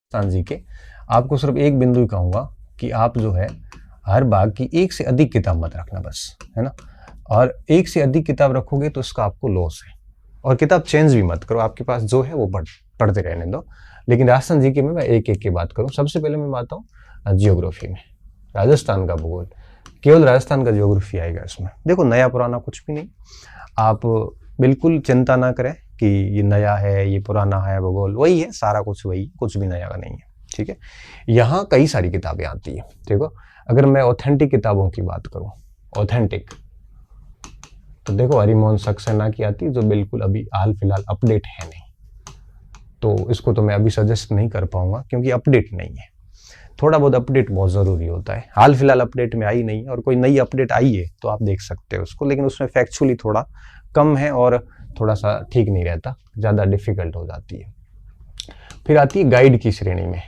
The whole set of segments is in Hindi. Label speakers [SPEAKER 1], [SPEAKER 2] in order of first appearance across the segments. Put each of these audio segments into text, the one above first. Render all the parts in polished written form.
[SPEAKER 1] राजस्थान जी के, आपको सिर्फ एक बिंदु ही कहूँगा कि आप जो है हर भाग की एक से अधिक किताब मत रखना बस, है ना। और एक से अधिक किताब रखोगे तो इसका आपको लॉस है। और किताब चेंज भी मत करो, आपके पास जो है वो पढ़ते रहने दो। लेकिन राजस्थान जी के में मैं एक एक की बात करूँ। सबसे पहले मैं बात हूँ जियोग्राफी में, राजस्थान का भूगोल, केवल राजस्थान का जियोग्राफी आएगा इसमें। देखो नया पुराना कुछ भी नहीं, आप बिल्कुल चिंता ना करें कि ये नया है ये पुराना है, भूगोल वही है, सारा कुछ वही, कुछ भी नया का नहीं है, ठीक है। यहाँ कई सारी किताबें आती है, देखो अगर मैं ऑथेंटिक किताबों की बात करूँ, ऑथेंटिक, तो देखो हरिमोहन सक्सेना की आती है जो बिल्कुल अभी हाल फिलहाल अपडेट है नहीं, तो इसको तो मैं अभी सजेस्ट नहीं कर पाऊंगा क्योंकि अपडेट नहीं है। थोड़ा बहुत अपडेट बहुत ज़रूरी होता है, हाल फिलहाल अपडेट में आई नहीं है, और कोई नई अपडेट आई है तो आप देख सकते हो उसको, लेकिन उसमें फैक्चुअली थोड़ा कम है और थोड़ा सा ठीक नहीं रहता, ज़्यादा डिफिकल्ट हो जाती है। फिर आती है गाइड की श्रेणी में।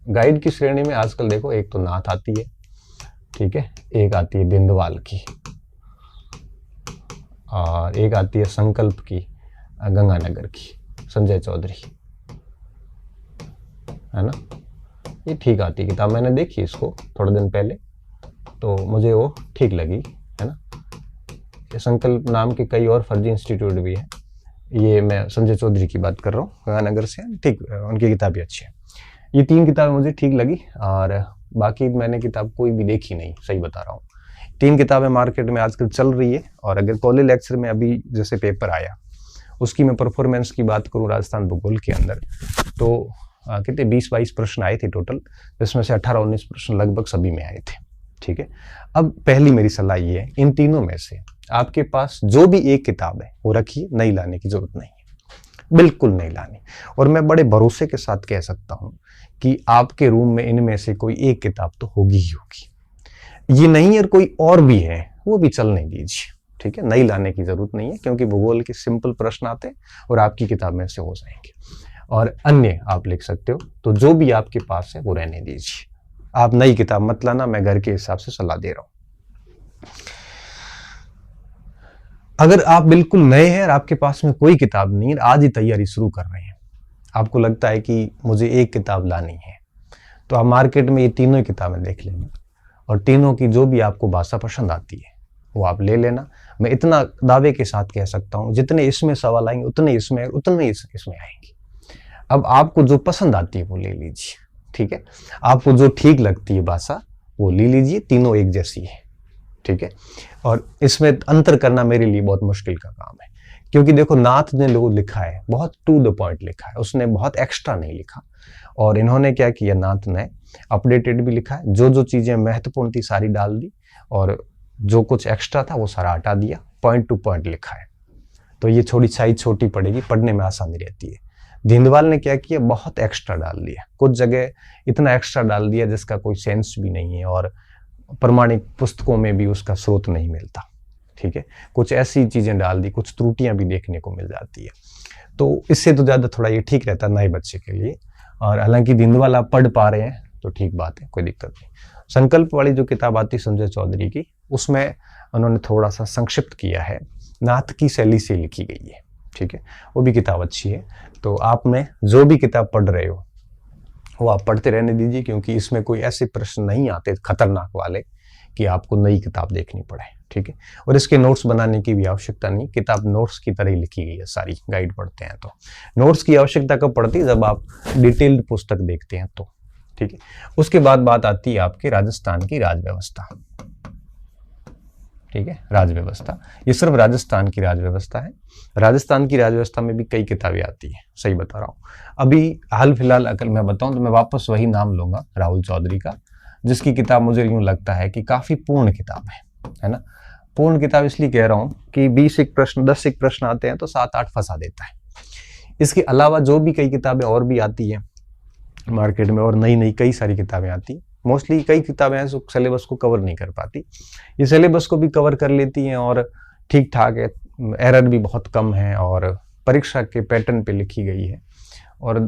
[SPEAKER 1] गाइड की श्रेणी में आजकल देखो एक तो नाथ आती है, ठीक है, एक आती है बिंदवाल की, और एक आती है संकल्प की, गंगानगर की, संजय चौधरी, है ना। ये ठीक आती है किताब, मैंने देखी इसको थोड़े दिन पहले, तो मुझे वो ठीक लगी, है ना। ये संकल्प नाम के कई और फर्जी इंस्टीट्यूट भी है, ये मैं संजय चौधरी की बात कर रहा हूँ, गंगानगर से, ठीक, उनकी किताबें अच्छी है। ये 3 किताबें मुझे ठीक लगी, और बाकी मैंने किताब कोई भी देखी नहीं, सही बता रहा हूँ। 3 किताबें मार्केट में आजकल चल रही है, और अगर कॉलेज लेक्चर में अभी जैसे पेपर आया उसकी मैं परफॉर्मेंस की बात करूँ राजस्थान भूगोल के अंदर, तो कितने 20-22 प्रश्न आए थे टोटल, जिसमें से 18-19 प्रश्न लगभग सभी में आए थे, ठीक है। अब पहली मेरी सलाह ये है, इन तीनों में से आपके पास जो भी एक किताब है वो रखिए, नहीं लाने की जरूरत नहीं है, बिल्कुल नहीं लानी। और मैं बड़े भरोसे के साथ कह सकता हूं कि आपके रूम में इनमें से कोई एक किताब तो होगी ही होगी। ये नहीं है कोई और भी है वो भी चलने दीजिए, ठीक है, नहीं लाने की जरूरत नहीं है, क्योंकि भूगोल के सिंपल प्रश्न आते हैं और आपकी किताब में से हो जाएंगे। और अन्य आप लिख सकते हो, तो जो भी आपके पास है वो रहने दीजिए, आप नई किताब मत लाना, मैं घर के हिसाब से सलाह दे रहा हूं। अगर आप बिल्कुल नए हैं और आपके पास में कोई किताब नहीं है, आज ही तैयारी शुरू कर रहे हैं, आपको लगता है कि मुझे एक किताब लानी है, तो आप मार्केट में ये तीनों ही किताबें देख लेना, और तीनों की जो भी आपको भाषा पसंद आती है वो आप ले लेना। मैं इतना दावे के साथ कह सकता हूं, जितने इसमें सवाल आएंगे उतने इसमें आएंगे। अब आपको जो पसंद आती है वो ले लीजिए, ठीक है, आपको जो ठीक लगती है भाषा वो ले लीजिए, तीनों एक जैसी है, ठीक है। और इसमें अंतर करना मेरे लिए बहुत मुश्किल का काम है, क्योंकि देखो नाथ ने लोग लिखा है बहुत टू द पॉइंट लिखा है, उसने बहुत एक्स्ट्रा नहीं लिखा, और इन्होंने क्या किया, नाथ ने अपडेटेड भी लिखा है, जो जो चीजें महत्वपूर्ण थी सारी डाल दी, और जो कुछ एक्स्ट्रा था वो सारा हटा दिया, पॉइंट टू पॉइंट लिखा है, तो ये थोड़ी साइज छोटी पड़ेगी, पढ़ने में आसानी रहती है। धिंदवाल ने क्या किया, बहुत एक्स्ट्रा डाल दिया, कुछ जगह इतना एक्स्ट्रा डाल दिया जिसका कोई सेंस भी नहीं है, और प्रमाणिक पुस्तकों में भी उसका स्रोत नहीं मिलता, ठीक है, कुछ ऐसी चीजें डाल दी, कुछ त्रुटियां भी देखने को मिल जाती है, तो इससे तो ज्यादा थोड़ा ये ठीक रहता नए बच्चे के लिए। और हालांकि धिंदवाल आप पढ़ पा रहे हैं तो ठीक बात है, कोई दिक्कत नहीं। संकल्प वाली जो किताब आती संजय चौधरी की, उसमें उन्होंने थोड़ा सा संक्षिप्त किया है, नाथ की शैली से लिखी गई है, ठीक है, वो भी किताब अच्छी है। तो आप में जो भी किताब पढ़ रहे हो वो आप पढ़ते रहने दीजिए, क्योंकि इसमें कोई ऐसे प्रश्न नहीं आते खतरनाक वाले कि आपको नई किताब देखनी पड़े, ठीक है। और इसके नोट्स बनाने की भी आवश्यकता नहीं, किताब नोट्स की तरह ही लिखी गई है सारी, गाइड पढ़ते हैं तो। नोट्स की आवश्यकता कब पड़ती है, जब आप डिटेल्ड पुस्तक देखते हैं तो, ठीक है। उसके बाद बात आती है आपके राजस्थान की राजव्यवस्था, ठीक है, राजव्यवस्था, ये सिर्फ राजस्थान की राजव्यवस्था है। राजस्थान की राजव्यवस्था में भी कई किताबें आती हैं, सही बता रहा हूँ। अभी हाल फिलहाल अगर मैं बताऊं तो मैं वापस वही नाम लूंगा, राहुल चौधरी का, जिसकी किताब मुझे यूं लगता है कि काफी पूर्ण किताब है ना। पूर्ण किताब इसलिए कह रहा हूं कि 20 एक प्रश्न 10 एक प्रश्न आते हैं तो 7-8 फंसा देता है। इसके अलावा जो भी कई किताबें और भी आती हैं मार्केट में, और नई नई कई सारी किताबें आती, मोस्टली कई किताबें हैं जो सिलेबस को कवर नहीं कर पाती, ये सिलेबस को भी कवर कर लेती हैं और ठीक ठाक है, एरर भी बहुत कम है, और परीक्षा के पैटर्न पे लिखी गई है, और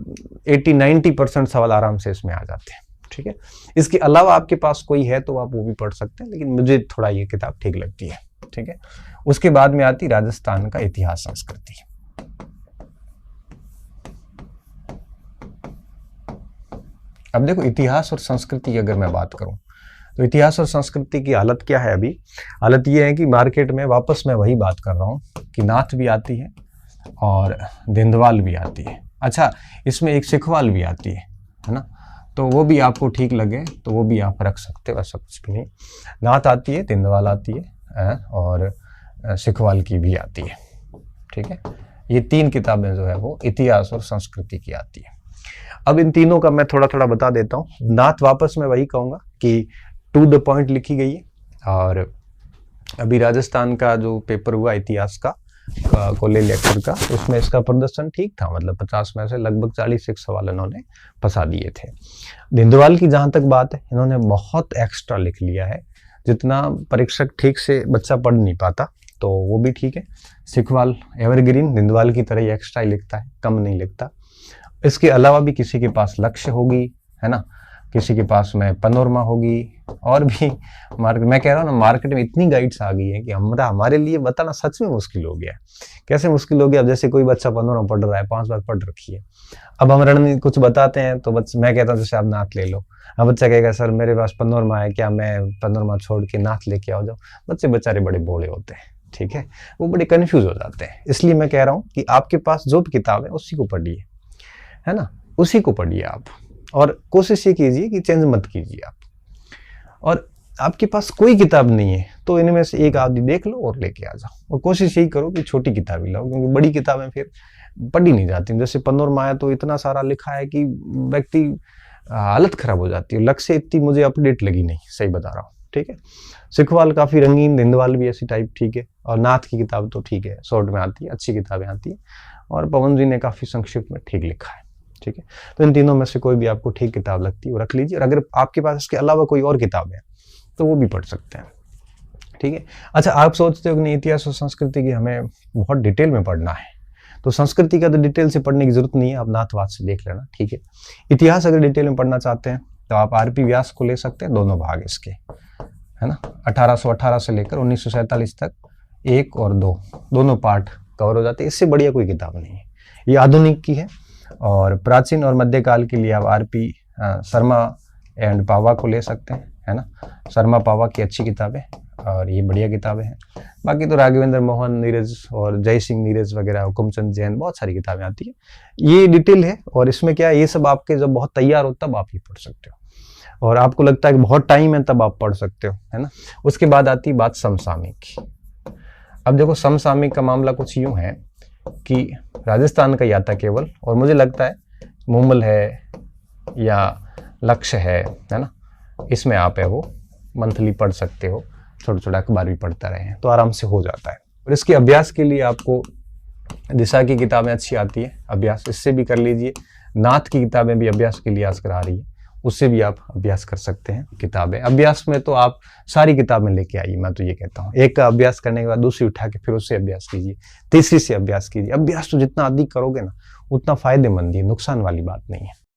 [SPEAKER 1] 80-90% सवाल आराम से इसमें आ जाते हैं, ठीक है। इसके अलावा आपके पास कोई है तो आप वो भी पढ़ सकते हैं, लेकिन मुझे थोड़ा ये किताब ठीक लगती है, ठीक है। उसके बाद में आती राजस्थान का इतिहास संस्कृति, अब देखो, इतिहास और संस्कृति की अगर मैं बात करूं तो इतिहास और संस्कृति की हालत क्या है अभी? हालत ये है कि मार्केट में वापस मैं वही बात कर रहा हूँ कि नाथ भी आती है और देंदवाल भी आती है। अच्छा, इसमें एक सिखवाल भी आती है ना? तो वो भी आपको ठीक लगे तो वो भी आप रख सकते हो, ऐसा कुछ भी नहीं। नाथ आती है, देंदवाल आती है और सिखवाल की भी आती है। ठीक है, ये 3 किताबें जो है वो इतिहास और संस्कृति की आती है। अब इन तीनों का मैं थोड़ा थोड़ा बता देता हूँ। नाथ वापस मैं वही कहूँगा कि टू द पॉइंट लिखी गई है। और अभी राजस्थान का जो पेपर हुआ इतिहास का कॉलेज लेक्चर का, उसमें इसका प्रदर्शन ठीक था, मतलब 50 में से लगभग 40 एक सवाल इन्होंने फंसा दिए थे। देंदवाल की जहाँ तक बात है, इन्होंने बहुत एक्स्ट्रा लिख लिया है, जितना परीक्षक ठीक से बच्चा पढ़ नहीं पाता, तो वो भी ठीक है। सिखवाल एवरग्रीन देंदवाल की तरह ही एक्स्ट्रा ही लिखता है, कम नहीं लिखता। इसके अलावा भी किसी के पास लक्ष्य होगी, है ना, किसी के पास में पनोरमा होगी, और भी मार्केट, मैं कह रहा हूँ ना, मार्केट में इतनी गाइड्स आ गई है कि हमारे लिए बताना सच में मुश्किल हो गया है। कैसे मुश्किल हो गया? अब जैसे कोई बच्चा पनोरमा पढ़ रहा है, 5 बार पढ़ रखी है, अब हम रणनीति कुछ बताते हैं तो मैं कहता हूँ जैसे आप नाथ ले लो, अब बच्चा कहेगा सर मेरे पास पनोरमा है, क्या मैं पनोरमा छोड़ के नाथ लेके आ जाऊँ? बच्चे बेचारे बड़े भोले होते हैं, ठीक है, वो बड़े कंफ्यूज हो जाते हैं। इसलिए मैं कह रहा हूँ कि आपके पास जो भी किताब है उसी को पढ़िए, है ना, उसी को पढ़िए आप, और कोशिश ये कीजिए कि चेंज मत कीजिए आप। और आपके पास कोई किताब नहीं है तो इनमें से एक आधी देख लो और लेके आ जाओ, और कोशिश यही करो कि छोटी किताबें लाओ, क्योंकि बड़ी किताबें फिर पढ़ी नहीं जाती। जैसे पनोरमा है तो इतना सारा लिखा है कि व्यक्ति हालत खराब हो जाती है। लक्ष्य इतनी मुझे अपडेट लगी नहीं, सही बता रहा हूँ, ठीक है। सिखवाल काफी रंगीन, देंदवाल भी ऐसी टाइप ठीक है, और नाथ की किताब तो ठीक है, शॉर्ट में आती है, अच्छी किताबें आती है, और पवन जी ने काफी संक्षिप्त में ठीक लिखा है, ठीक है। तो इन तीनों में से कोई भी आपको ठीक किताब लगती है वो रख लीजिए, और अगर आपके पास इसके अलावा कोई और किताब है तो वो भी पढ़ सकते हैं, ठीक है। अच्छा, आप सोचते हो कि नहीं इतिहास और संस्कृति की हमें बहुत डिटेल में पढ़ना है, तो संस्कृति का तो डिटेल से पढ़ने की जरूरत नहीं है, आप नाथवाद से देख लेना, ठीक है। इतिहास अगर डिटेल में पढ़ना चाहते हैं तो आप आरपी व्यास को ले सकते हैं, दोनों भाग इसके, है ना, 1818 से लेकर 1947 तक 1 और 2 दोनों पार्ट कवर हो जाते हैं। इससे बढ़िया कोई किताब नहीं है, ये आधुनिक की है। और प्राचीन और मध्यकाल के लिए आप आरपी शर्मा एंड पावा को ले सकते हैं, है ना, शर्मा पावा की अच्छी किताबें, और ये बढ़िया किताबें हैं। बाकी तो राघवेंद्र मोहन नीरज और जय सिंह नीरज वगैरह, हुकुमचंद जैन, बहुत सारी किताबें आती है। ये डिटेल है, और इसमें क्या है, ये सब आपके जब बहुत तैयार हो तब आप ये पढ़ सकते हो, और आपको लगता है कि बहुत टाइम है तब आप पढ़ सकते हो, है ना। उसके बाद आती है बात समसामयिक की। अब देखो, समसामयिक का मामला कुछ यूं है कि राजस्थान का ही आता केवल, और मुझे लगता है मुमल है या लक्ष्य है ना, इसमें आप है वो मंथली पढ़ सकते हो, छोटा छोटा अखबार भी पढ़ता रहे हैं तो आराम से हो जाता है। और इसके अभ्यास के लिए आपको दिशा की किताबें अच्छी आती है, अभ्यास इससे भी कर लीजिए। नाथ की किताबें भी अभ्यास के लिए आज करा रही है, उससे भी आप अभ्यास कर सकते हैं किताबें। अभ्यास में तो आप सारी किताबें लेके आइए, मैं तो ये कहता हूँ। एक का अभ्यास करने के बाद दूसरी उठा के फिर उससे अभ्यास कीजिए, तीसरी से अभ्यास कीजिए। अभ्यास तो जितना अधिक करोगे ना उतना फायदेमंद है, नुकसान वाली बात नहीं है।